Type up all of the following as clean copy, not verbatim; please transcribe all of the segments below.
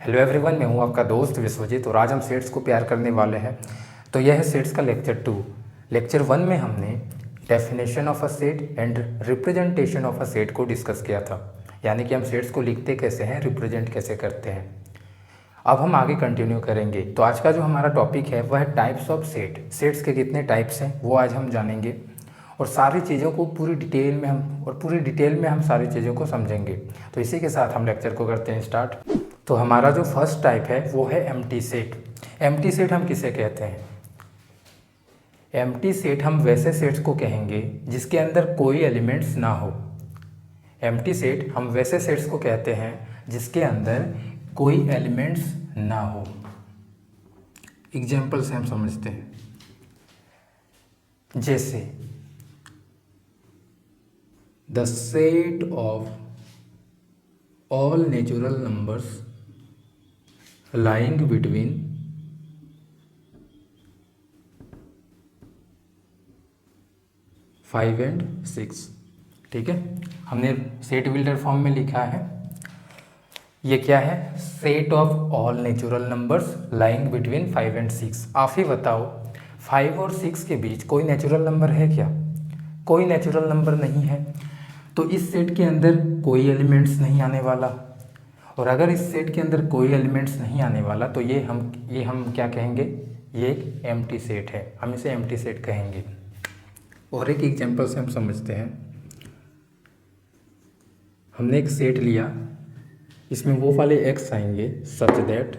Hello everyone, मैं हूं आपका दोस्त विश्वजीत और आज हम सेट्स को प्यार करने वाले हैं। तो यह है सेट्स का लेक्चर 2। लेक्चर 1 में हमने definition of a set and representation of a set को डिस्कस किया था, यानी कि हम सेट्स को लिखते कैसे हैं, रिप्रेजेंट कैसे करते हैं। अब हम आगे कंटिन्यू करेंगे। तो आज का जो हमारा टॉपिक है वह है टाइप्स ऑफ सेट। सेट्स के कितने टाइप्स हैं वो आज हम जानेंगे और सारी चीज़ों को पूरी डिटेल में हम सारी चीज़ों को समझेंगे। तो इसी के साथ हम लेक्चर को करते हैं स्टार्ट। तो हमारा जो फर्स्ट टाइप है वो है एम्प्टी सेट। एम्प्टी सेट हम किसे कहते हैं? एम्प्टी सेट हम वैसे सेट्स को कहेंगे जिसके अंदर कोई एलिमेंट्स ना हो। एम्प्टी सेट हम वैसे सेट्स को कहते हैं जिसके अंदर कोई एलिमेंट्स ना हो। एग्जाम्पल से हम समझते हैं, जैसे the set of all natural numbers lying between 5 and 6। ठीक है, हमने सेट बिल्डर फॉर्म में लिखा है। ये क्या है? Set of all natural numbers lying between 5 and 6। आप ही बताओ, 5 और 6 के बीच कोई नेचुरल नंबर है क्या? कोई नेचुरल नंबर नहीं है। तो इस सेट के अंदर कोई एलिमेंट्स नहीं आने वाला। और अगर इस सेट के अंदर कोई एलिमेंट्स नहीं आने वाला तो ये हम क्या कहेंगे? ये एक एम्प्टी सेट है, हम इसे एम्प्टी सेट कहेंगे। और एक एग्जांपल से हम समझते हैं। हमने एक सेट लिया, इसमें वो वाले एक्स आएंगे such that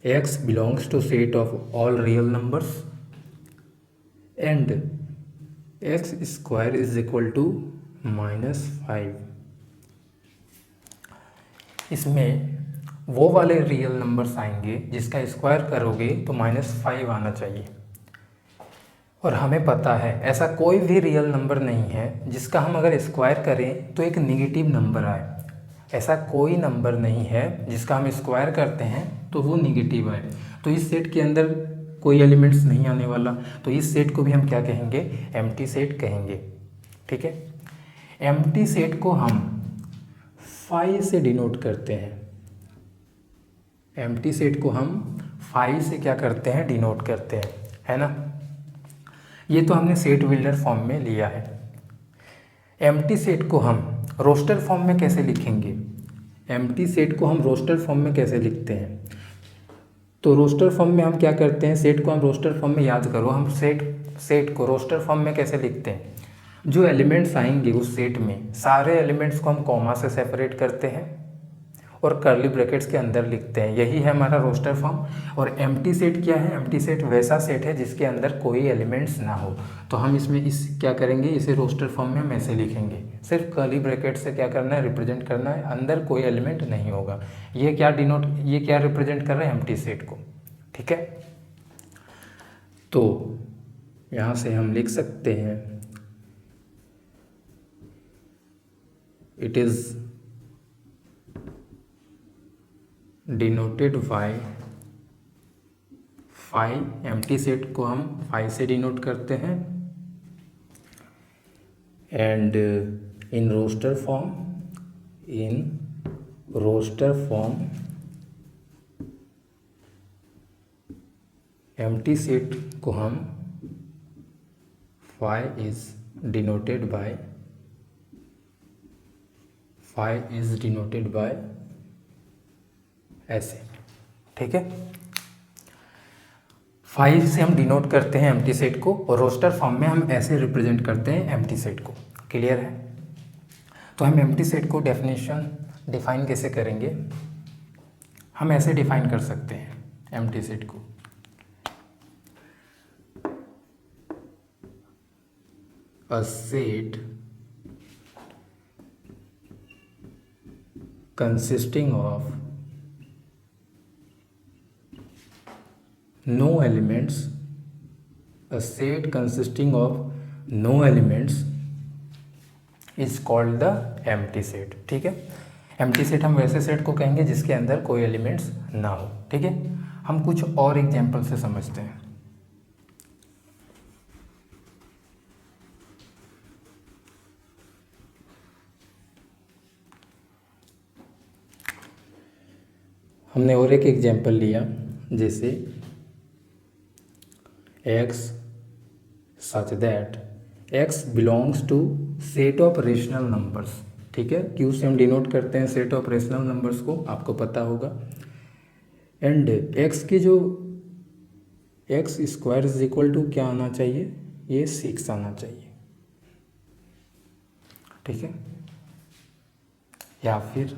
x belongs to set of all real numbers and x square is equal to -5। इसमें वो वाले रियल नंबर्स आएंगे जिसका स्क्वायर करोगे तो -5 आना चाहिए। और हमें पता है ऐसा कोई भी रियल नंबर नहीं है जिसका हम अगर स्क्वायर करें तो एक निगेटिव नंबर आए। ऐसा कोई नंबर नहीं है जिसका हम स्क्वायर करते हैं तो वो निगेटिव आए। तो इस सेट के अंदर कोई एलिमेंट्स नहीं आने वाला, तो इस सेट को भी हम क्या कहेंगे? एम्प्टी सेट कहेंगे। ठीक है, एम्प्टी सेट को हम 5 से डिनोट करते हैं। एम्प्टी सेट को हम 5 से क्या करते हैं? डिनोट करते हैं, है ना। ये तो हमने सेट बिल्डर फॉर्म में लिया है। एम्प्टी सेट को हम रोस्टर फॉर्म में कैसे लिखेंगे? एम्प्टी सेट को हम रोस्टर फॉर्म में कैसे लिखते हैं? तो रोस्टर फॉर्म में हम क्या करते हैं? सेट को हम रोस्टर फॉर्म में, याद करो, हम सेट को रोस्टर फॉर्म में कैसे लिखते हैं? जो एलिमेंट्स आएंगे उस सेट में सारे एलिमेंट्स को हम कॉमा से सेपरेट करते हैं और कर्ली ब्रैकेट्स के अंदर लिखते हैं। यही है हमारा रोस्टर फॉर्म। और एम्प्टी सेट क्या है? एम्प्टी सेट वैसा सेट है जिसके अंदर कोई एलिमेंट्स ना हो। तो हम इसमें क्या करेंगे? इसे रोस्टर फॉर्म में हम ऐसे लिखेंगे, सिर्फ कर्ली ब्रैकेट से क्या करना है? रिप्रेजेंट करना है, अंदर कोई एलिमेंट नहीं होगा। ये क्या रिप्रेजेंट कर रहे हैं? एम्प्टी सेट को। ठीक है, तो यहाँ से हम लिख सकते हैं it is denoted by 5। Empty set को हम 5 से डिनोट करते हैं। And in roster form empty set को हम 5 इज डिनोटेड बाय ऐसे। ठीक है, 5 से हम डिनोट करते हैं एम्प्टी सेट को और रोस्टर फॉर्म में हम ऐसे रिप्रेजेंट करते हैं एम्प्टी सेट को। क्लियर है? तो हम एम्प्टी सेट को डिफाइन कैसे करेंगे? हम ऐसे डिफाइन कर सकते हैं एम्प्टी सेट को। A set consisting of no elements, a set consisting of no elements is called the empty set। ठीक है, एम्प्टी सेट हम वैसे सेट को कहेंगे जिसके अंदर कोई एलिमेंट्स ना हो। ठीक है, हम कुछ और एग्जांपल से समझते हैं। हमने और एक एग्जाम्पल लिया, जैसे x such that x belongs to set of rational numbers. ठीक है, क्यू से हम डिनोट करते हैं सेट ऑफ रेशनल नंबर्स को, आपको पता होगा। एंड x की जो x square is equal to क्या आना चाहिए, ये 6 आना चाहिए। ठीक है, या फिर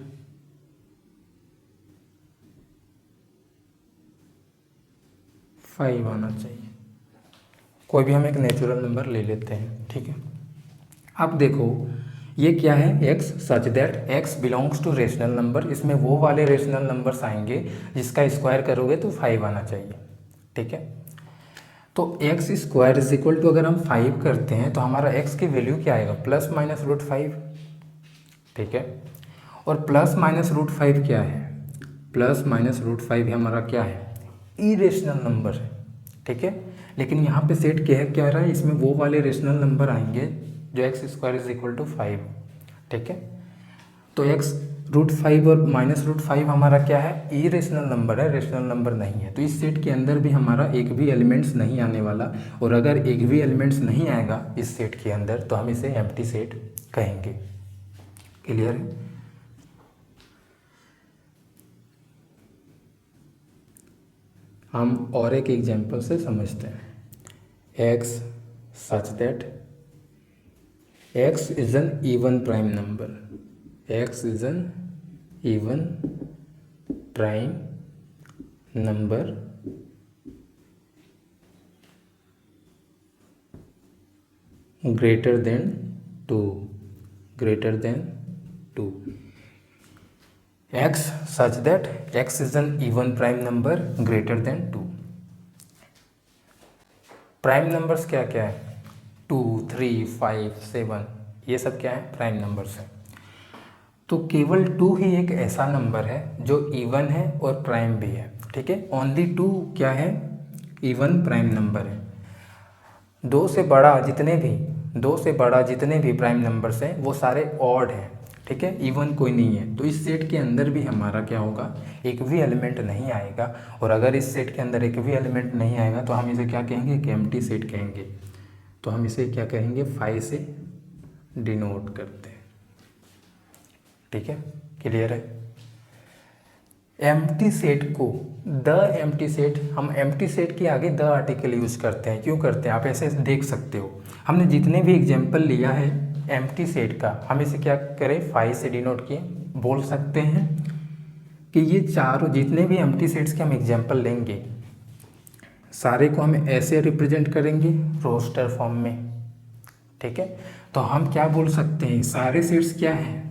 फाइव आना चाहिए। कोई भी हम एक नेचुरल नंबर ले लेते हैं। ठीक है, अब देखो ये क्या है, x such that x belongs to rational number. इसमें वो वाले रेशनल नंबर्स आएंगे जिसका स्क्वायर करोगे तो 5 आना चाहिए। ठीक है, तो x square is equal to अगर हम 5 करते हैं तो हमारा एक्स की वैल्यू क्या आएगा, +-√5। ठीक है, और +-√5 क्या है, +-√5 हमारा क्या है, इरेशनल नंबर है। ठीक है, लेकिन यहाँ पे सेट क्या रहा है, इसमें वो वाले रेशनल नंबर आएंगे जो x² इज इक्वल टू 5। ठीक है, तो x√5 और -√5 हमारा क्या है, इरेशनल नंबर है, रेशनल नंबर नहीं है। तो इस सेट के अंदर भी हमारा एक भी एलिमेंट्स नहीं आने वाला, और अगर एक भी एलिमेंट्स नहीं आएगा इस सेट के अंदर तो हम इसे एम्प्टी सेट कहेंगे। क्लियर है? हम और एक एग्जाम्पल से समझते हैं। x such that x is an even prime number, x is an even prime number greater than 2, greater than 2। x such that x is an even prime number greater than 2। Prime numbers क्या क्या है, 2, 3, 5, 7, ये सब क्या है, prime numbers हैं। तो केवल 2 ही एक ऐसा नंबर है जो इवन है और प्राइम भी है। ठीक है, ओनली 2 क्या है, इवन प्राइम नंबर है। 2 से बड़ा जितने भी प्राइम नंबर्स हैं वो सारे ऑड हैं। ठीक है, इवन कोई नहीं है। तो इस सेट के अंदर भी हमारा क्या होगा, एक भी एलिमेंट नहीं आएगा। और अगर इस सेट के अंदर एक भी एलिमेंट नहीं आएगा तो हम इसे क्या कहेंगे, एक एम्प्टी सेट कहेंगे। तो हम इसे क्या कहेंगे, 5 से डिनोट करते हैं। ठीक है, क्लियर है? एम्प्टी सेट को द एम्प्टी सेट, हम एम्प्टी सेट के आगे द आर्टिकल यूज करते हैं। क्यों करते हैं, आप ऐसे देख सकते हो। हमने जितने भी एग्जाम्पल लिया है एम्प्टी सेट का, हम इसे क्या करें, 5 से डिनोट किए। बोल सकते हैं कि ये चारों जितने भी एम्प्टी सेट्स के हम एग्जाम्पल लेंगे सारे को हम ऐसे रिप्रेजेंट करेंगे रोस्टर फॉर्म में। ठीक है, तो हम क्या बोल सकते हैं, सारे सेट्स क्या हैं,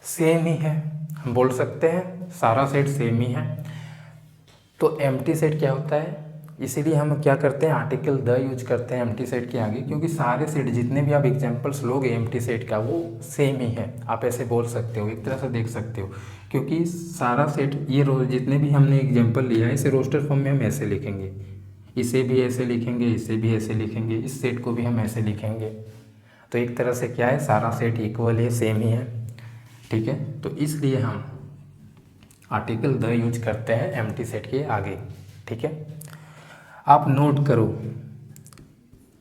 सेम ही है। हम बोल सकते हैं सारा सेट सेम ही है। तो एम्प्टी सेट क्या होता है, इसीलिए हम क्या करते हैं, आर्टिकल द यूज करते हैं एम्प्टी सेट के आगे, क्योंकि सारे सेट जितने भी आप एग्जांपल्स लोगे एम्प्टी सेट का वो सेम ही है। आप ऐसे बोल सकते हो, एक तरह से देख सकते हो, क्योंकि सारा सेट ये जितने भी हमने एग्जाम्पल लिया है इसे रोस्टर फॉर्म में हम ऐसे लिखेंगे, इसे भी ऐसे लिखेंगे, इसे भी ऐसे लिखेंगे, इस सेट को भी हम ऐसे लिखेंगे। तो एक तरह से क्या है, सारा सेट इक्वल है, सेम ही है। ठीक है, तो इसलिए हम आर्टिकल द यूज करते हैं एम्प्टी सेट के आगे। ठीक है, आप नोट करो।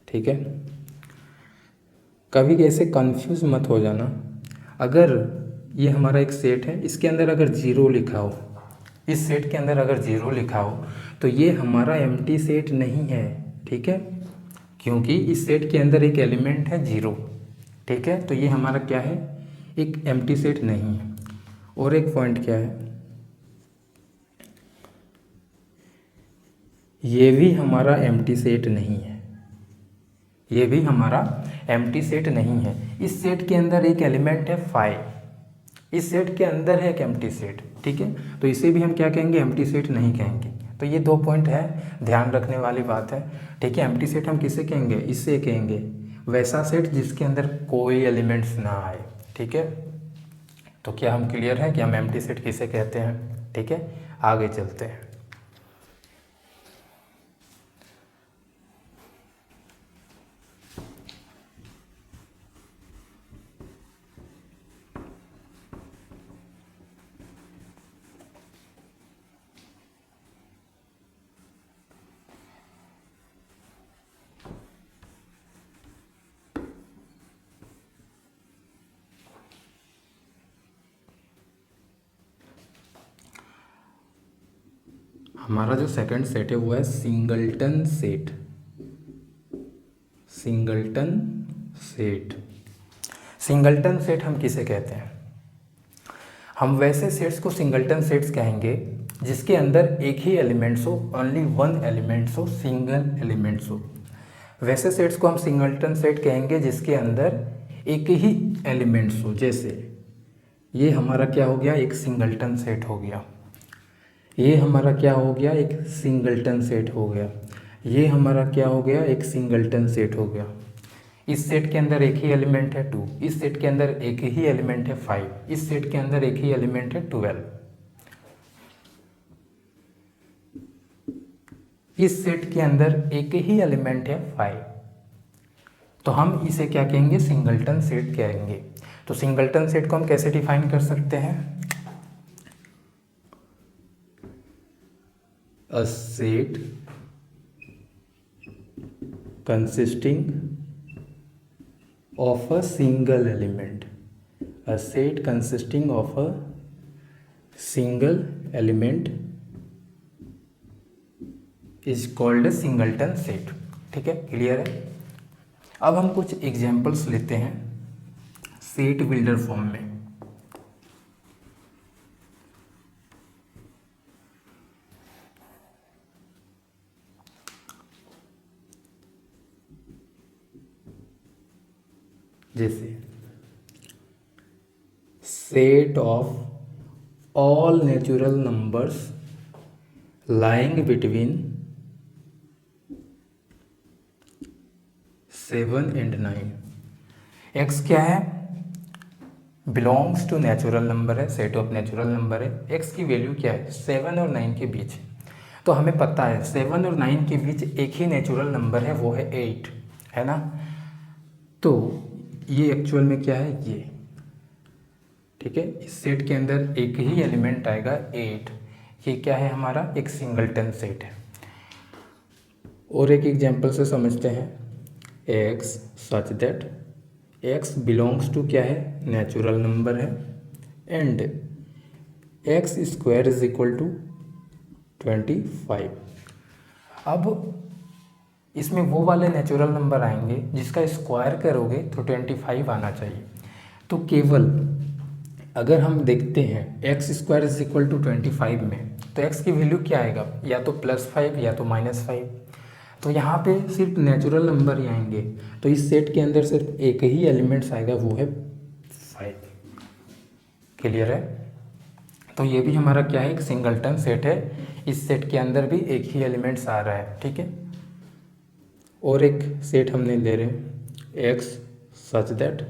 ठीक है, कभी ऐसे कंफ्यूज मत हो जाना। अगर ये हमारा एक सेट है, इसके अंदर अगर 0 लिखा हो, इस सेट के अंदर अगर 0 लिखा हो तो ये हमारा एम्प्टी सेट नहीं है। ठीक है, क्योंकि इस सेट के अंदर एक एलिमेंट है 0। ठीक है, तो ये हमारा क्या है, एक एम्प्टी सेट नहीं है। और एक पॉइंट क्या है, ये भी हमारा एम्प्टी सेट नहीं है, ये भी हमारा एम्प्टी सेट नहीं है। इस सेट के अंदर एक एलिमेंट है 5, इस सेट के अंदर है एक एम्प्टी सेट। ठीक है, तो इसे भी हम क्या कहेंगे, एम्प्टी सेट नहीं कहेंगे। तो ये 2 पॉइंट है, ध्यान रखने वाली बात है। ठीक है, एम्प्टी सेट हम किसे कहेंगे, इससे कहेंगे वैसा सेट जिसके अंदर कोई एलिमेंट्स ना आए। ठीक है, तो क्या हम क्लियर है कि हम एम्प्टी सेट किसे कहते हैं। ठीक है, आगे चलते हैं। हमारा जो सेकंड सेट है वो है singleton set. Singleton set, singleton set हम किसे कहते हैं? हम वैसे सेट्स को सिंगल्टन सेट्स कहेंगे जिसके अंदर एक ही एलिमेंट्स हो, ओनली वन एलिमेंट्स हो, सिंगल एलिमेंट्स हो। वैसे सेट्स को हम सिंगल्टन सेट कहेंगे जिसके अंदर एक ही एलिमेंट्स हो। जैसे ये हमारा क्या हो गया, एक सिंगल्टन सेट हो गया। ये हमारा क्या हो गया, एक सिंगल्टन सेट हो गया। ये हमारा क्या हो गया, एक सिंगल्टन सेट हो गया। इस सेट के अंदर एक ही एलिमेंट है 2, इस सेट के अंदर एक ही एलिमेंट है 5, इस सेट के अंदर एक ही एलिमेंट है 12, इस सेट के अंदर एक ही एलिमेंट है 5। तो हम इसे क्या कहेंगे, सिंगल्टन सेट कहेंगे। तो सिंगल्टन सेट को हम कैसे डिफाइन कर सकते हैं? A set consisting of a single element, a set consisting of a single element is called a singleton set। ठीक है, क्लियर है? अब हम कुछ एग्जांपल्स लेते हैं सेट बिल्डर फॉर्म में। जैसे set of all natural numbers lying between 7 and 9। X क्या है, बिलोंग्स टू नेचुरल नंबर है, सेट ऑफ नेचुरल नंबर है। एक्स की वैल्यू क्या है, 7 और 9 के बीच। तो हमें पता है 7 और 9 के बीच एक ही नेचुरल नंबर है, वो है 8, है ना। तो ये एक्चुअल में क्या है, ये ठीक है। इस सेट के अंदर एक ही एलिमेंट आएगा 8। ये क्या है, हमारा एक सिंगल्टन सेट है। और एक एग्जांपल से समझते हैं, x such that x belongs to क्या है, नेचुरल नंबर है, and x square is equal to 25। अब इसमें वो वाले नेचुरल नंबर आएंगे जिसका स्क्वायर करोगे तो 25 आना चाहिए। तो केवल अगर हम देखते हैं x square is equal to 25 में, तो एक्स की वैल्यू क्या आएगा, या तो +5 या तो -5। तो यहाँ पे सिर्फ नेचुरल नंबर ही आएंगे। तो इस सेट के अंदर सिर्फ एक ही एलिमेंट्स आएगा, वो है 5। क्लियर है? तो ये भी हमारा क्या है, एक सिंगल्टन सेट है। इस सेट के अंदर भी एक ही एलिमेंट्स आ रहा है। ठीक है। और एक सेट हमने ले रहे हैं, x such that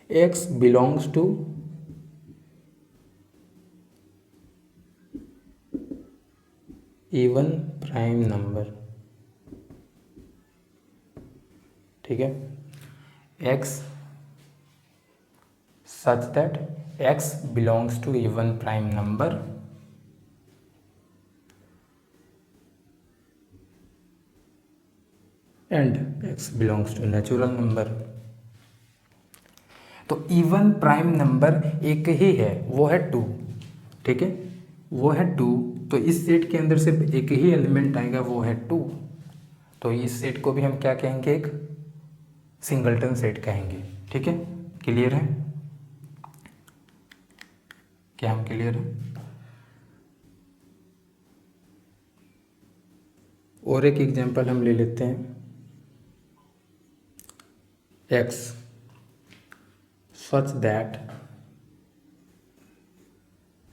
x belongs to even prime number. ठीक है, x such that x belongs to even prime number and x belongs to natural number. तो इवन प्राइम नंबर एक ही है, वो है 2। ठीक है, वो है 2। तो इस सेट के अंदर सिर्फ एक ही एलिमेंट आएगा, वो है 2। तो इस सेट को भी हम क्या कहेंगे, एक सिंगल्टन सेट कहेंगे। ठीक है, क्लियर है? क्या हम क्लियर है? और एक एग्जांपल हम ले लेते हैं, x such that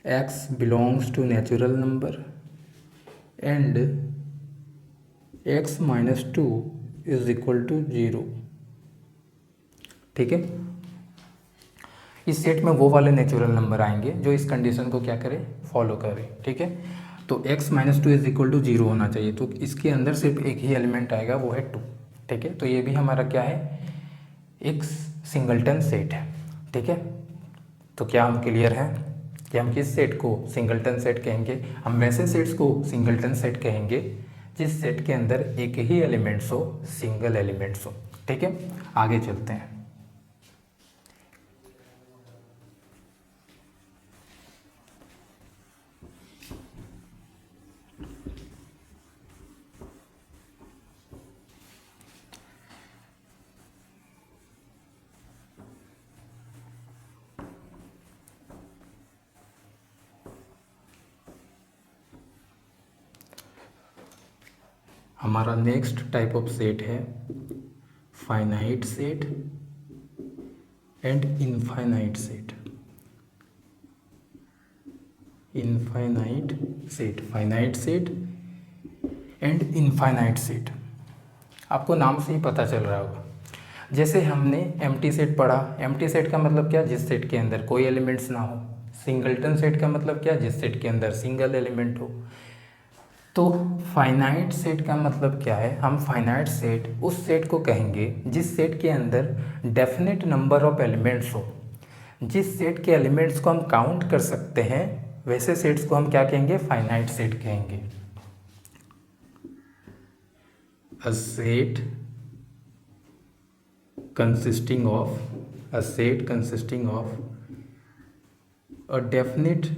x belongs to natural number and x -2 is equal to 0। ठीक है, इस सेट में वो वाले नेचुरल नंबर आएंगे जो इस कंडीशन को क्या करें, फॉलो करें। ठीक है, तो x -2 इज इक्वल टू 0 होना चाहिए। तो इसके अंदर सिर्फ एक ही एलिमेंट आएगा, वो है 2। ठीक है, तो ये भी हमारा क्या है, एक सिंगल्टन सेट है। ठीक है, तो क्या हम क्लियर हैं कि हम किस सेट को सिंगल्टन सेट कहेंगे? हम वैसे सेट्स को सिंगल्टन सेट कहेंगे जिस सेट के अंदर एक ही एलिमेंट्स हो, सिंगल एलिमेंट्स हो। ठीक है, आगे चलते हैं। हमारा नेक्स्ट टाइप ऑफ सेट है finite set and infinite set. Infinite set, finite set and infinite set, आपको नाम से ही पता चल रहा होगा। जैसे हमने एम्प्टी सेट पढ़ा, एम्प्टी सेट का मतलब क्या, जिस सेट के अंदर कोई एलिमेंट्स ना हो। सिंगलटन सेट का मतलब क्या, जिस सेट के अंदर सिंगल एलिमेंट हो। तो फाइनाइट सेट का मतलब क्या है, हम फाइनाइट सेट उस सेट को कहेंगे जिस सेट के अंदर डेफिनेट नंबर ऑफ एलिमेंट्स हो। जिस सेट के एलिमेंट्स को हम काउंट कर सकते हैं वैसे सेट्स को हम क्या कहेंगे, फाइनाइट सेट कहेंगे। A set consisting of a definite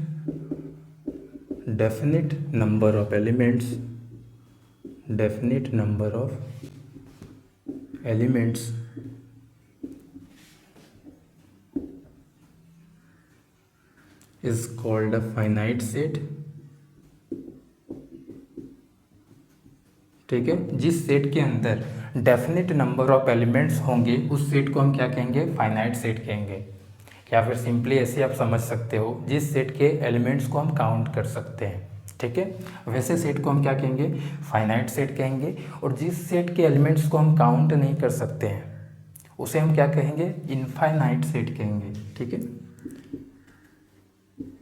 number of elements is called a finite set। ठीक है, जिस सेट के अंदर डेफिनेट नंबर ऑफ एलिमेंट्स होंगे उस सेट को हम क्या कहेंगे, फाइनाइट सेट कहेंगे। या फिर सिंपली ऐसे आप समझ सकते हो, जिस सेट के एलिमेंट्स को हम काउंट कर सकते हैं। ठीक है, वैसे सेट को हम क्या कहेंगे, फाइनाइट सेट कहेंगे। और जिस सेट के एलिमेंट्स को हम काउंट नहीं कर सकते हैं उसे हम क्या कहेंगे, इनफाइनाइट सेट कहेंगे। ठीक है,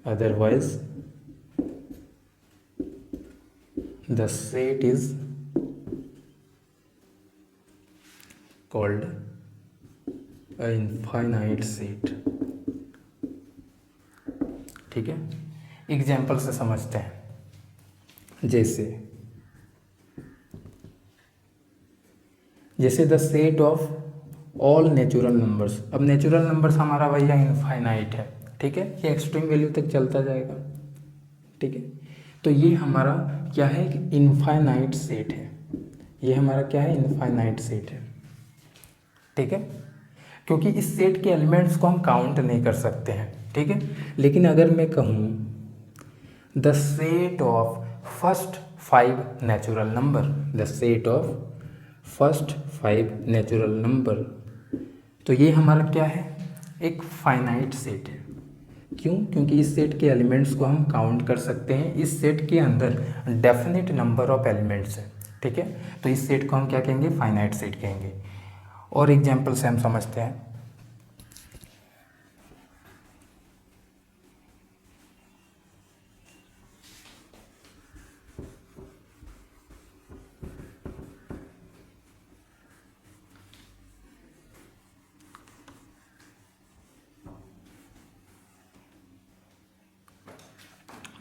otherwise the set is called a infinite set। ठीक है, एग्जाम्पल से समझते हैं। जैसे the set of all natural numbers. अब नेचुरल नंबर्स हमारा भैया इनफाइनाइट है। ठीक है, ये एक्सट्रीम वैल्यू तक चलता जाएगा। ठीक है, तो ये हमारा क्या है, इनफाइनाइट सेट है। ये हमारा क्या है, इनफाइनाइट सेट है। ठीक है, क्योंकि इस सेट के एलिमेंट्स को हम काउंट नहीं कर सकते हैं। ठीक है, लेकिन अगर मैं कहूँ the set of first 5 natural number, the set of first 5 natural number, तो ये हमारा क्या है, एक फाइनाइट सेट है। क्यों, क्योंकि इस सेट के एलिमेंट्स को हम काउंट कर सकते हैं। इस सेट के अंदर डेफिनेट नंबर ऑफ एलिमेंट्स है। ठीक है, तो इस सेट को हम क्या कहेंगे, फाइनाइट सेट कहेंगे। और एग्जाम्पल से हम समझते हैं।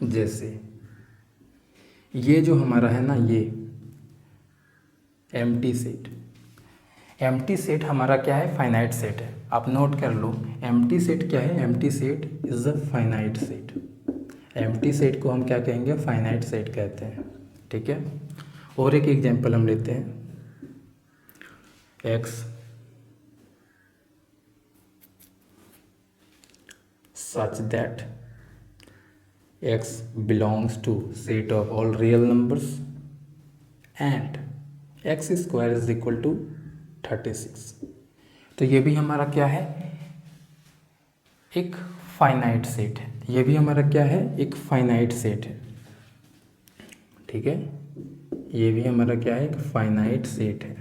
जैसे ये जो हमारा है ना, ये एम्प्टी सेट हमारा क्या है, फाइनाइट सेट है। आप नोट कर लो, एम्प्टी सेट क्या है, empty set is a finite set. Empty set को हम क्या कहेंगे, फाइनाइट सेट कहते हैं। ठीक है, और एक एग्जांपल हम लेते हैं, x such that x belongs to set of all real numbers and x square is equal to 36। तो ये भी हमारा क्या है, एक फाइनाइट सेट है। ये भी हमारा क्या है, एक फाइनाइट सेट है। ठीक है, ये भी हमारा क्या है, एक फाइनाइट सेट है,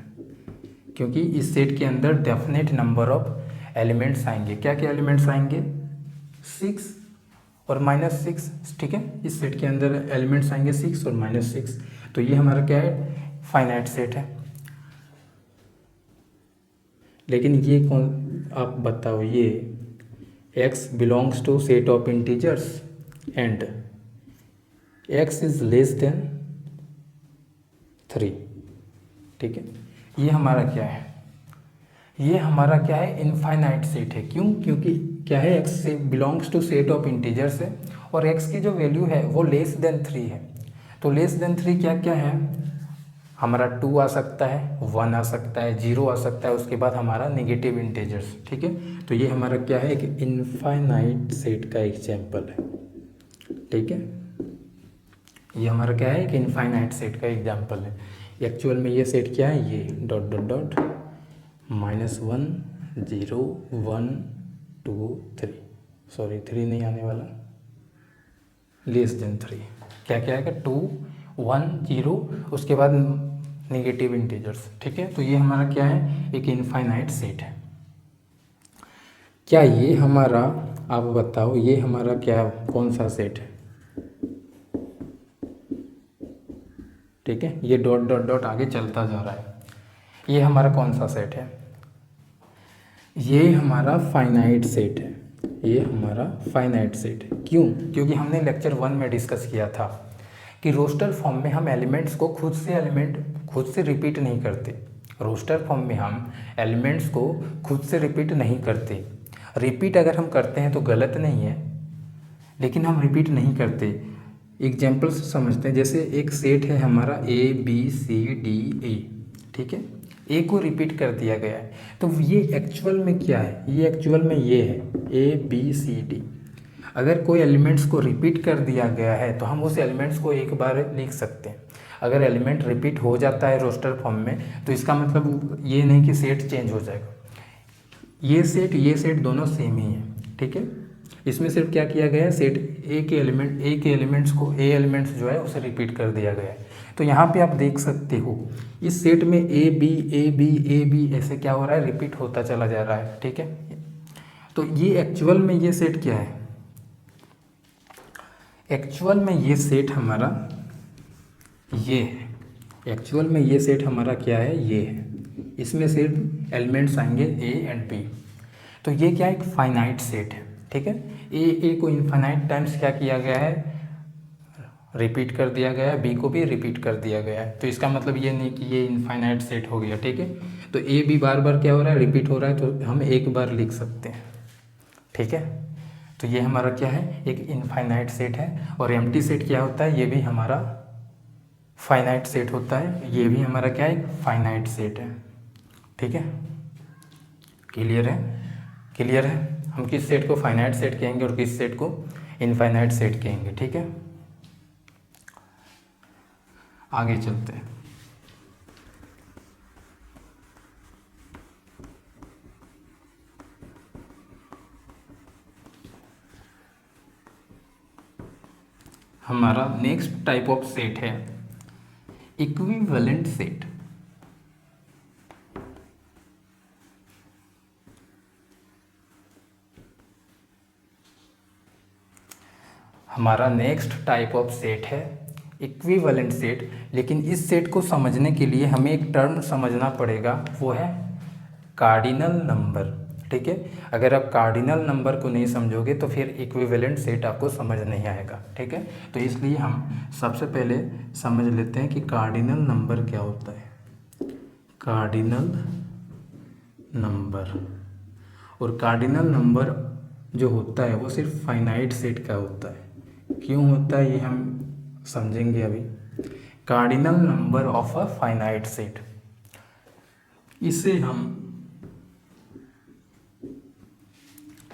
क्योंकि इस सेट के अंदर डेफिनेट नंबर ऑफ एलिमेंट्स आएंगे। क्या क्या एलिमेंट्स आएंगे, 6 और -6। ठीक है, इस सेट के अंदर एलिमेंट्स आएंगे 6 और -6। तो ये हमारा क्या है, फाइनाइट सेट है। लेकिन ये कौन, आप बताओ, ये x belongs to set of integers and x is less than 3। ठीक है, ये हमारा क्या है, ये हमारा क्या है, इनफाइनाइट सेट है। क्यों, क्योंकि क्या है, x से belongs to set of integers है और x की जो वैल्यू है वो लेस देन 3 है। तो लेस देन 3 क्या क्या है, हमारा 2 आ सकता है, 1 आ सकता है, 0 आ सकता है, उसके बाद हमारा नेगेटिव इंटीजर्स। ठीक है, तो ये हमारा क्या है, एक इनफाइनाइट सेट का एग्जाम्पल है। ठीक है, ये हमारा क्या है, एक इनफाइनाइट सेट का एग्जाम्पल है। एक्चुअल में ये सेट क्या है, ये डॉट डॉट डॉट -1 0 1 2 3, सॉरी 3 नहीं आने वाला, <3 क्या क्या आएगा 2 1 0, उसके बाद नेगेटिव इंटीजर्स। ठीक है, तो ये हमारा क्या है, एक इनफाइनाइट सेट है। क्या ये हमारा, आप बताओ ये हमारा क्या कौन सा सेट है? ठीक है, ये डॉट डॉट डॉट आगे चलता जा रहा है, ये हमारा कौन सा सेट है? ये हमारा फाइनाइट सेट है, ये हमारा फाइनाइट सेट है। क्यों? क्योंकि हमने लेक्चर 1 में डिस्कस किया था कि रोस्टर फॉर्म में हम एलिमेंट्स को खुद से रिपीट नहीं करते। रोस्टर फॉर्म में हम एलिमेंट्स को खुद से रिपीट नहीं करते। रिपीट अगर हम करते हैं तो गलत नहीं है, लेकिन हम रिपीट नहीं करते। एग्जाम्पल से समझते हैं, जैसे एक सेट है हमारा ABCDE, ठीक है, ए को रिपीट कर दिया गया है, तो ये एक्चुअल में क्या है, ये एक्चुअल में ये है ABCD। अगर कोई एलिमेंट्स को रिपीट कर दिया गया है तो हम उस एलिमेंट्स को एक बार लिख सकते हैं। अगर एलिमेंट रिपीट हो जाता है रोस्टर फॉर्म में तो इसका मतलब ये नहीं कि सेट चेंज हो जाएगा। ये सेट दोनों सेम ही है। ठीक है, इसमें सिर्फ क्या किया गया है, सेट ए के एलिमेंट्स जो है उसे रिपीट कर दिया गया है। तो यहाँ पे आप देख सकते हो इस सेट में ए बी ऐसे क्या हो रहा है, रिपीट होता चला जा रहा है। ठीक है, तो ये एक्चुअल में ये सेट क्या है, एक्चुअल में ये सेट हमारा ये है, एक्चुअल में ये सेट हमारा क्या है, ये है। इसमें सिर्फ एलिमेंट्स आएंगे ए एंड बी। तो ये क्या है, एक फाइनाइट सेट है। ठीक है, ए को इनफाइनाइट टाइम्स क्या किया गया है, रिपीट कर दिया गया है, बी को भी रिपीट कर दिया गया है। तो इसका मतलब ये नहीं कि ये इनफाइनाइट सेट हो गया। ठीक है, तो ए बी बार बार क्या हो रहा है, रिपीट हो रहा है, तो हम एक बार लिख सकते हैं। ठीक है, तो ये हमारा क्या है, एक इनफाइनाइट सेट है। और एम्प्टी सेट क्या होता है, ये भी हमारा फाइनाइट सेट होता है, ये भी हमारा क्या है, एक फाइनाइट सेट है। ठीक है, क्लियर है, क्लियर है। हम किस सेट को फाइनाइट सेट कहेंगे और किस सेट को इनफाइनाइट सेट कहेंगे। ठीक है, आगे चलते हैं। हमारा नेक्स्ट टाइप ऑफ सेट है इक्विवेलेंट सेट। हमारा नेक्स्ट टाइप ऑफ सेट है इक्विवेलेंट सेट। लेकिन इस सेट को समझने के लिए हमें एक टर्म समझना पड़ेगा, वो है कार्डिनल नंबर। ठीक है, अगर आप कार्डिनल नंबर को नहीं समझोगे तो फिर इक्विवेलेंट सेट आपको समझ नहीं आएगा। ठीक है, तो इसलिए हम सबसे पहले समझ लेते हैं कि कार्डिनल नंबर क्या होता है। कार्डिनल नंबर, और कार्डिनल नंबर जो होता है वो सिर्फ फाइनाइट सेट का होता है। क्यों होता है ये हम समझेंगे अभी। Cardinal number of a finite set, इसे हम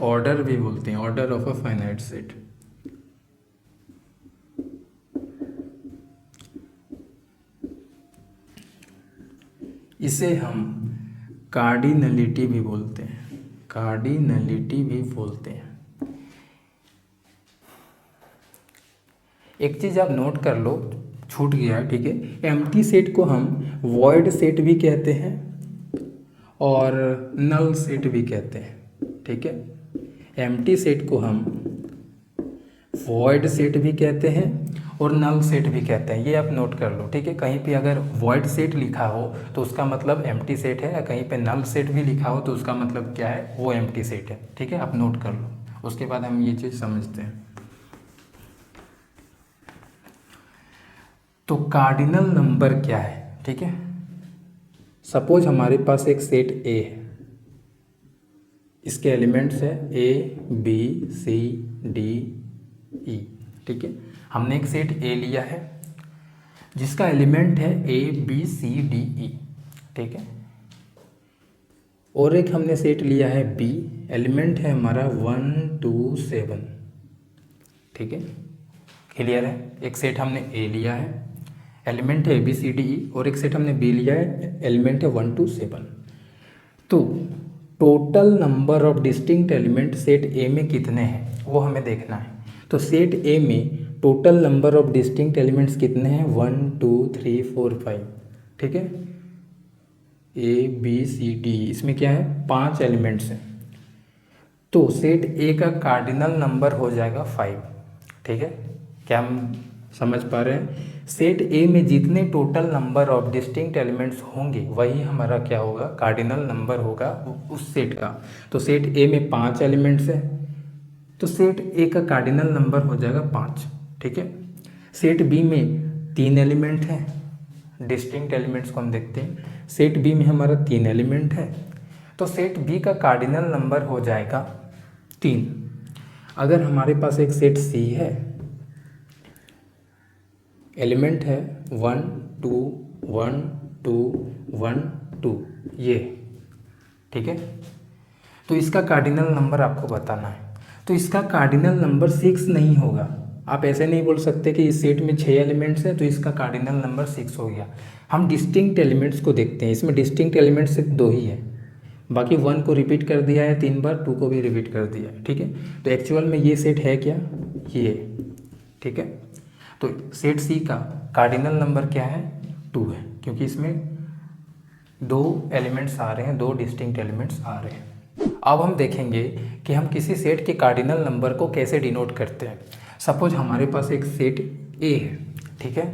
ऑर्डर भी बोलते हैं, order of a finite set. इसे हम कार्डिनलिटी भी बोलते हैं, कार्डिनलिटी भी बोलते हैं। एक चीज़ आप नोट कर लो, छूट गया है। ठीक है, एम्प्टी सेट को हम वॉइड सेट भी कहते हैं और नल सेट भी कहते हैं। ठीक है, एम्प्टी सेट को हम वॉइड सेट भी कहते हैं और नल सेट भी कहते हैं, ये आप नोट कर लो। ठीक है, कहीं पे अगर वॉइड सेट लिखा हो तो उसका मतलब एम्प्टी सेट है, या कहीं पे नल सेट भी लिखा हो तो उसका मतलब क्या है, वो एम्प्टी सेट है। ठीक है, आप नोट कर लो, उसके बाद हम ये चीज़ समझते हैं। तो कार्डिनल नंबर क्या है। ठीक है, सपोज हमारे पास एक सेट ए है, इसके एलिमेंट्स है ABCDE। ठीक है, हमने एक सेट ए लिया है जिसका एलिमेंट है ABCDE। ठीक है, और एक हमने सेट लिया है बी, एलिमेंट है हमारा 1 2 7। ठीक है, क्लियर है। एक सेट हमने ए लिया है, एलिमेंट है ABCDE और एक सेट हमने B लिया है, एलिमेंट है 1 to 7। तो total number of distinct element set ए में कितने हैं वो हमें देखना है। तो सेट ए में total number of distinct elements कितने हैं, 1 2 3 4 5, ठीक है। ABCD इसमें क्या है, 5 एलिमेंट्स हैं। तो सेट ए का कार्डिनल नंबर हो जाएगा 5, ठीक है। क्या हम समझ पा रहे हैं? सेट ए में जितने total number of distinct elements होंगे वही हमारा क्या होगा, कार्डिनल नंबर होगा उस सेट का। तो सेट ए में 5 एलिमेंट्स हैं, तो सेट ए का कार्डिनल नंबर हो जाएगा 5, ठीक है। सेट बी में 3 एलिमेंट हैं, डिस्टिंक्ट एलिमेंट्स को हम देखते हैं। सेट बी में हमारा 3 एलिमेंट है, तो सेट बी का कार्डिनल नंबर हो जाएगा 3। अगर हमारे पास एक सेट सी है, एलिमेंट है 1 2 1 2 1 2, ये, ठीक है। तो इसका कार्डिनल नंबर आपको बताना है। तो इसका कार्डिनल नंबर 6 नहीं होगा। आप ऐसे नहीं बोल सकते कि इस सेट में 6 एलिमेंट्स हैं तो इसका कार्डिनल नंबर 6 हो गया। हम डिस्टिंक्ट एलिमेंट्स को देखते हैं, इसमें डिस्टिंक्ट एलिमेंट्स सिर्फ 2 ही है, बाकी 1 को रिपीट कर दिया है 3 बार, 2 को भी रिपीट कर दिया है, ठीक है। तो एक्चुअल में ये सेट है क्या, ये, ठीक है। तो सेट सी का कार्डिनल नंबर क्या है, 2 है, क्योंकि इसमें 2 एलिमेंट्स आ रहे हैं, 2 डिस्टिंक्ट एलिमेंट्स आ रहे हैं। अब हम देखेंगे कि हम किसी सेट के कार्डिनल नंबर को कैसे डिनोट करते हैं। सपोज हमारे पास एक सेट ए है, ठीक है।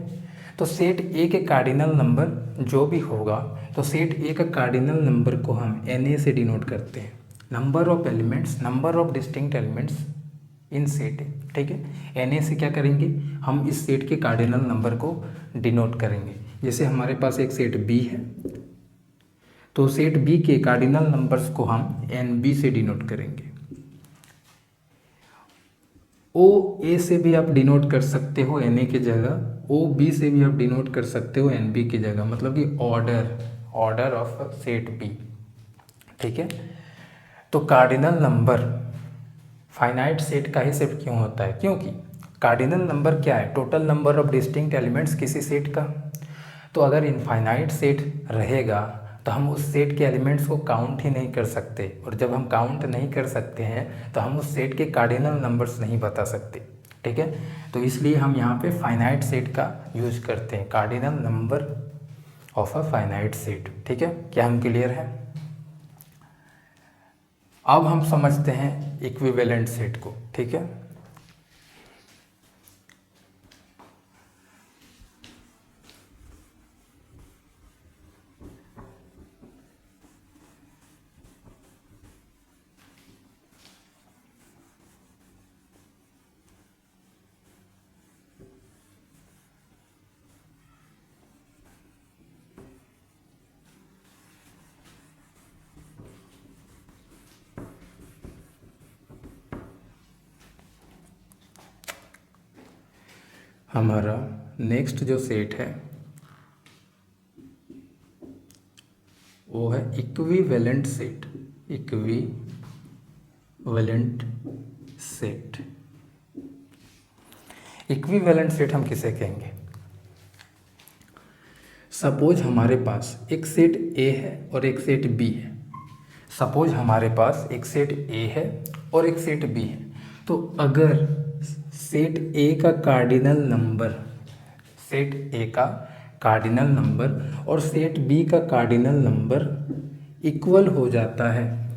तो सेट ए के कार्डिनल नंबर जो भी होगा, तो सेट ए का कार्डिनल नंबर को हम Na से डिनोट करते हैं, number of elements, number of distinct elements in set ए, ठीक है। Na से क्या करेंगे, हम इस सेट के कार्डिनल नंबर को डिनोट करेंगे। जैसे हमारे पास एक सेट बी है, तो सेट बी के कार्डिनल नंबर्स को हम Nb से डिनोट करेंगे। ओ ए से भी आप डिनोट कर सकते हो Na की जगह, ओ बी से भी आप डिनोट कर सकते हो Nb की जगह, मतलब कि ऑर्डर ऑफ सेट बी, ठीक है। तो कार्डिनल नंबर फाइनाइट सेट का ही सेट क्यों होता है, क्योंकि कार्डिनल नंबर क्या है, total number of distinct elements किसी सेट का। तो अगर इनफाइनाइट सेट रहेगा तो हम उस सेट के एलिमेंट्स को काउंट ही नहीं कर सकते, और जब हम काउंट नहीं कर सकते हैं तो हम उस सेट के कार्डिनल नंबर्स नहीं बता सकते, ठीक है। तो इसलिए हम यहाँ पे फाइनाइट सेट का यूज करते हैं, cardinal number of a finite set, ठीक है। क्या हम क्लियर है? अब हम समझते हैं इक्विवेलेंट सेट को, ठीक है। हमारा नेक्स्ट जो सेट है वो है equivalent set. Equivalent set, equivalent set हम किसे कहेंगे? सपोज हमारे पास एक सेट ए है और एक सेट बी है। सपोज हमारे पास एक सेट ए है और एक सेट बी है। तो अगर सेट ए का कार्डिनल नंबर, सेट ए का कार्डिनल नंबर और सेट बी का कार्डिनल नंबर इक्वल हो जाता है,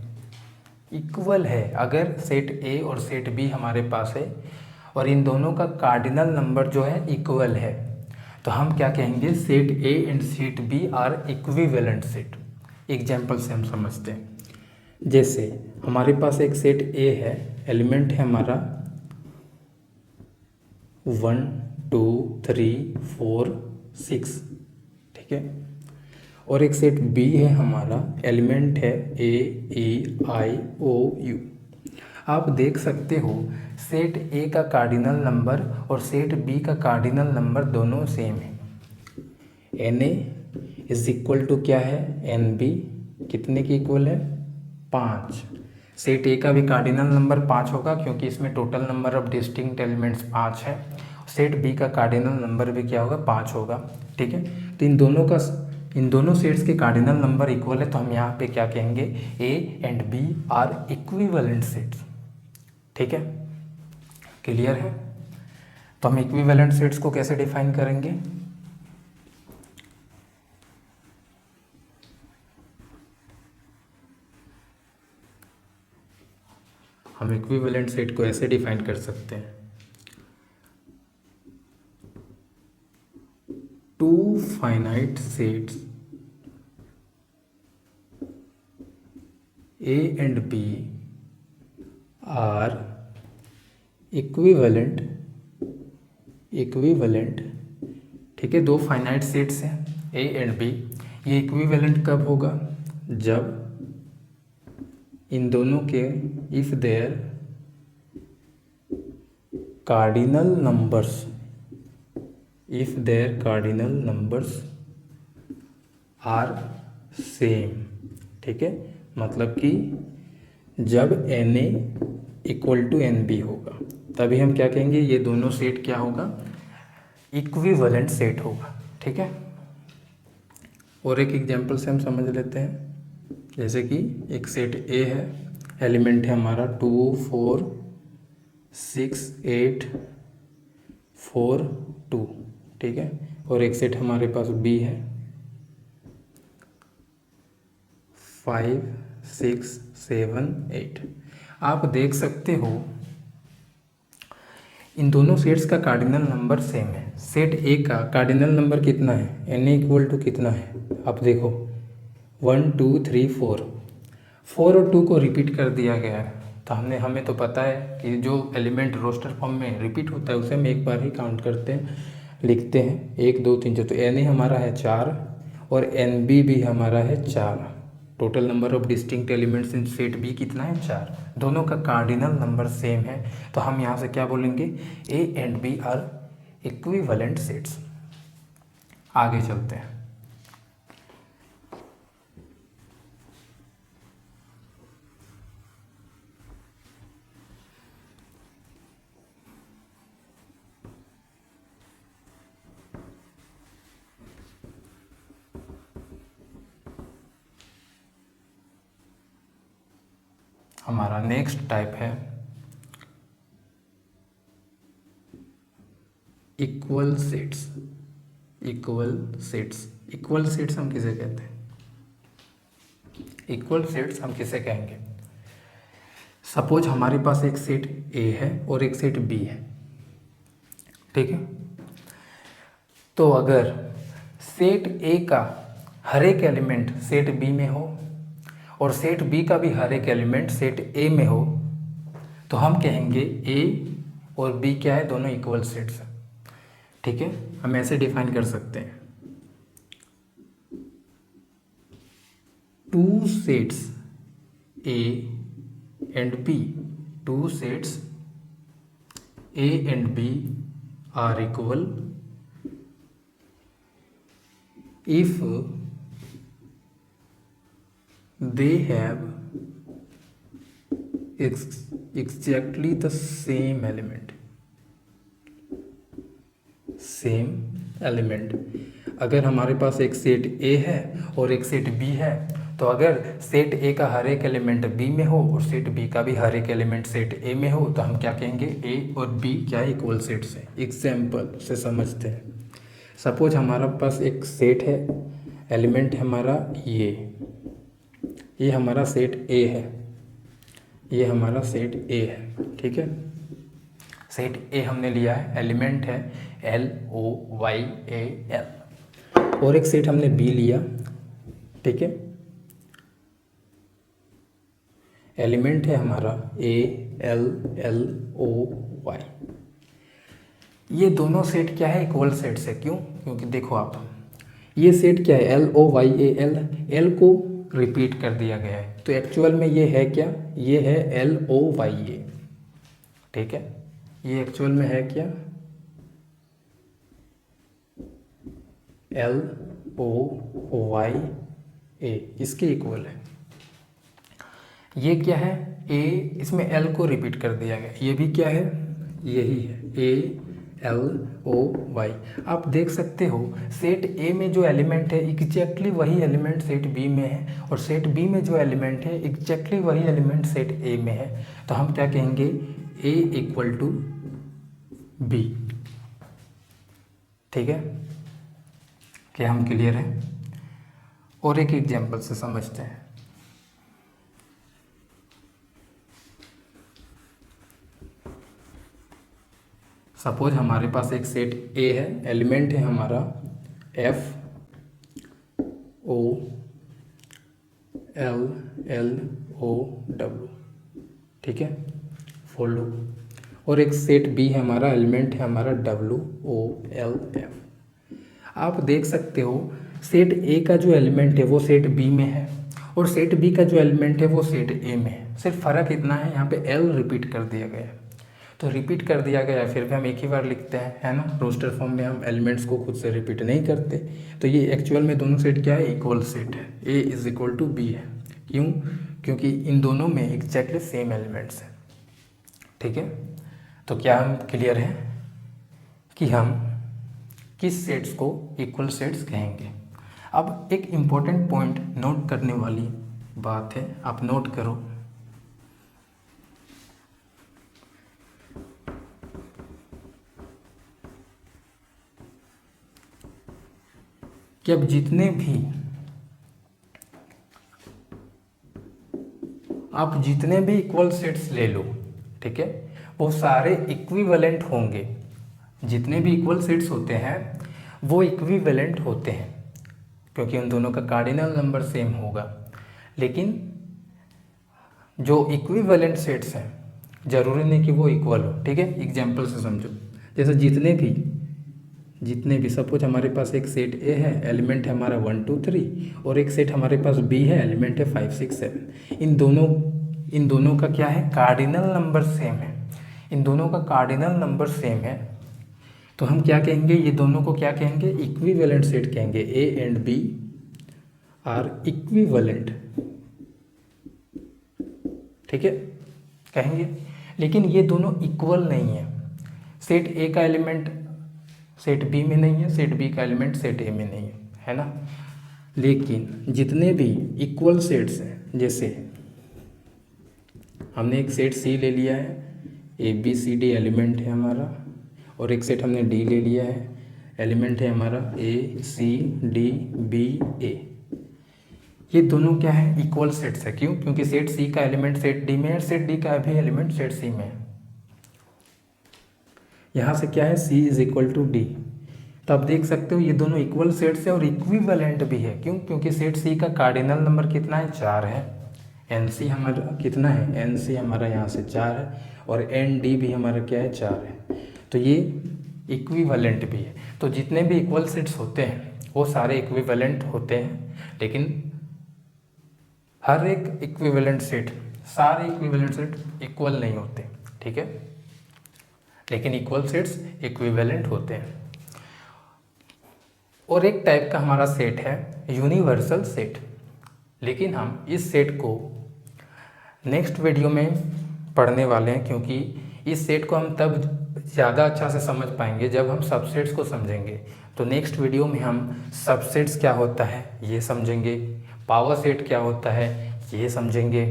इक्वल है, अगर सेट ए और सेट बी हमारे पास है और इन दोनों का कार्डिनल नंबर जो है इक्वल है, तो हम क्या कहेंगे, set A and set B are equivalent set. Example से हम समझते हैं। जैसे हमारे पास एक सेट ए है, एलिमेंट है हमारा 1 2 3 4 6, ठीक है। और एक सेट बी है हमारा, एलिमेंट है AEIOU। आप देख सकते हो सेट ए का कार्डिनल नंबर और सेट बी का कार्डिनल नंबर दोनों सेम है। Na इज इक्वल टू क्या है, NB, कितने की इक्वल है, 5। सेट ए का भी कार्डिनल नंबर 5 होगा क्योंकि इसमें total number of distinct elements 5 है। सेट बी का कार्डिनल नंबर भी क्या होगा, 5 होगा। ठीक है। तो इन दोनों सेट्स के कार्डिनल नंबर इक्वल है, तो हम यहाँ पे क्या कहेंगे, A and B are equivalent sets. ठीक है, क्लियर है। तो हम इक्विवेलेंट सेट्स को कैसे डिफाइन करेंगे, हम इक्विवेलेंट सेट को ऐसे डिफाइन कर सकते हैं, two finite sets A and B are equivalent, ठीक है। दो फाइनाइट सेट्स हैं ए एंड बी, ये इक्विवेलेंट कब होगा, जब इन दोनों के if their cardinal numbers are same. ठीक है, मतलब कि जब Na इक्वल टू Nb होगा, तभी हम क्या कहेंगे, ये दोनों सेट क्या होगा, इक्विवेलेंट सेट होगा। ठीक है, और एक एग्जांपल से हम समझ लेते हैं। जैसे कि एक सेट ए है, एलिमेंट है हमारा 2 4 6 8 4 2, ठीक है। और एक सेट हमारे पास बी है 5 6 7 8। आप देख सकते हो इन दोनों सेट्स का कार्डिनल नंबर सेम है। सेट ए का कार्डिनल नंबर कितना है, एन इक्वल टू कितना है, आप देखो 1 2 3 4 और 2 को रिपीट कर दिया गया है। तो हमें तो पता है कि जो एलिमेंट रोस्टर फॉर्म में रिपीट होता है उसे हम एक बार ही काउंट करते हैं, लिखते हैं 1 2 3 4। तो एन ए हमारा है 4 और एन बी भी हमारा है 4। Total number of distinct elements in set B कितना है, 4। दोनों का कार्डिनल नंबर सेम है, तो हम यहाँ से क्या बोलेंगे, A and B are equivalent sets. आगे चलते हैं। हमारा नेक्स्ट टाइप है इक्वल सेट्स। इक्वल सेट्स हम किसे कहते हैं, इक्वल सेट्स हम किसे कहेंगे, सपोज हमारे पास एक सेट ए है और एक सेट बी है, ठीक है। तो अगर सेट ए का हर एक एलिमेंट सेट बी में हो और सेट बी का भी हर एक एलिमेंट सेट ए में हो, तो हम कहेंगे ए और बी क्या है, दोनों इक्वल सेट्स हैं। ठीक है, हम ऐसे डिफाइन कर सकते हैं, two sets A and B, two sets A and B are equal if they have exactly the same element। अगर हमारे पास एक सेट ए है और एक सेट बी है, तो अगर सेट ए का हर एक एलिमेंट बी में हो और सेट बी का भी हर एक एलिमेंट सेट ए में हो, तो हम क्या कहेंगे, ए और बी क्या है, इक्वल सेट्स हैं। एग्जाम्पल से समझते हैं। सपोज हमारा पास एक सेट है, एलिमेंट हमारा ये हमारा सेट ए है, ये हमारा सेट ए है, ठीक है। सेट ए हमने लिया है, एलिमेंट है LOYAL, और एक सेट हमने बी लिया, ठीक है। एलिमेंट है हमारा ALLOY। ये दोनों सेट क्या है, इक्वल सेट्स है। क्यों? क्योंकि देखो आप, ये सेट क्या है, LOYAL, एल को रिपीट कर दिया गया है, तो एक्चुअल में ये है क्या, ये है LOYA, ठीक है। ये एक्चुअल में है क्या, LOYA, इसके इक्वल है। ये क्या है, ए, इसमें एल को रिपीट कर दिया गया, ये भी क्या है, यही है L O Y। आप देख सकते हो सेट ए में जो एलिमेंट है एग्जैक्टली वही एलिमेंट सेट बी में है, और सेट बी में जो एलिमेंट है एग्जैक्टली वही एलिमेंट सेट ए में है। तो हम क्या कहेंगे, ए इक्वल टू बी। ठीक है, क्या हम क्लियर हैं? और एक एग्जाम्पल से समझते हैं। सपोज हमारे पास एक सेट ए है, एलिमेंट है हमारा F O L L O W, ठीक है, फॉर लूप। और एक सेट बी है हमारा, एलिमेंट है हमारा W O L F। आप देख सकते हो सेट ए का जो एलिमेंट है वो सेट बी में है, और सेट बी का जो एलिमेंट है वो सेट ए में है। सिर्फ फ़र्क इतना है, यहाँ पे L रिपीट कर दिया गया है। तो रिपीट कर दिया गया है, फिर भी हम एक ही बार लिखते हैं, है ना। रोस्टर फॉर्म में हम एलिमेंट्स को खुद से रिपीट नहीं करते। तो ये एक्चुअल में दोनों सेट क्या है, इक्वल सेट है। ए इज इक्वल टू बी है। क्यों? क्योंकि इन दोनों में एग्जैक्टली सेम एलिमेंट्स हैं। ठीक है, तो क्या हम क्लियर हैं कि हम किस सेट्स को इक्वल सेट्स कहेंगे। अब एक इम्पोर्टेंट पॉइंट नोट करने वाली बात है, आप नोट करो। कि अब जितने भी इक्वल सेट्स ले लो, ठीक है, वो सारे इक्विवेलेंट होंगे। जितने भी इक्वल सेट्स होते हैं वो इक्विवेलेंट होते हैं, क्योंकि उन दोनों का कार्डिनल नंबर सेम होगा। लेकिन जो इक्विवेलेंट सेट्स हैं जरूरी नहीं कि वो इक्वल हो। ठीक है, एग्जाम्पल से समझो। जैसे जितने भी सपोज हमारे पास एक सेट ए है, एलिमेंट है हमारा 1 2 3, और एक सेट हमारे पास बी है, एलिमेंट है 5 6 7। इन दोनों का क्या है, कार्डिनल नंबर सेम है। इन दोनों का कार्डिनल नंबर सेम है, तो हम क्या कहेंगे, ये दोनों को क्या कहेंगे, इक्विवेलेंट सेट कहेंगे। A and B are equivalent, ठीक है, कहेंगे। लेकिन ये दोनों इक्वल नहीं है। सेट ए का एलिमेंट सेट बी में नहीं है, सेट बी का एलिमेंट सेट ए में नहीं है, है ना। लेकिन जितने भी इक्वल सेट्स हैं, जैसे हमने एक सेट सी ले लिया है, A B C D element है हमारा, और एक सेट हमने डी ले लिया है, एलिमेंट है हमारा ए सी डी बी ए। ये दोनों क्या है, इक्वल सेट्स है। क्यों? क्योंकि सेट सी का एलिमेंट सेट डी में है, सेट डी का भी एलिमेंट सेट सी में है। यहाँ से क्या है, C is equal to D. तो आप देख सकते हो ये दोनों इक्वल सेट्स है और इक्विवेलेंट भी है। क्यों? क्योंकि सेट C का कार्डिनल नंबर कितना है, 4 है। NC हमारा कितना है, NC हमारा यहाँ से 4 है, और ND भी हमारा क्या है, 4 है। तो ये इक्विवेलेंट भी है। तो जितने भी इक्वल सेट्स होते हैं वो सारे इक्विवेलेंट होते हैं, लेकिन हर एक इक्विवेलेंट सेट, सारे इक्विवेलेंट सेट इक्वल नहीं होते। ठीक है, लेकिन इक्वल सेट्स इक्विवेलेंट होते हैं। और एक टाइप का हमारा सेट है यूनिवर्सल सेट, लेकिन हम इस सेट को नेक्स्ट वीडियो में पढ़ने वाले हैं, क्योंकि इस सेट को हम तब ज़्यादा अच्छा से समझ पाएंगे जब हम सबसेट्स को समझेंगे। तो नेक्स्ट वीडियो में हम सबसेट्स क्या होता है ये समझेंगे, पावर सेट क्या होता है ये समझेंगे।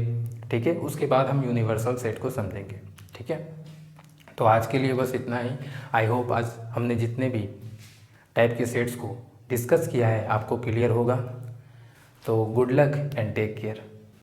ठीक है, उसके बाद हम यूनिवर्सल सेट को समझेंगे। ठीक है, तो आज के लिए बस इतना ही। आई होप आज हमने जितने भी टाइप के सेट्स को डिस्कस किया है आपको क्लियर होगा। तो good luck and take care.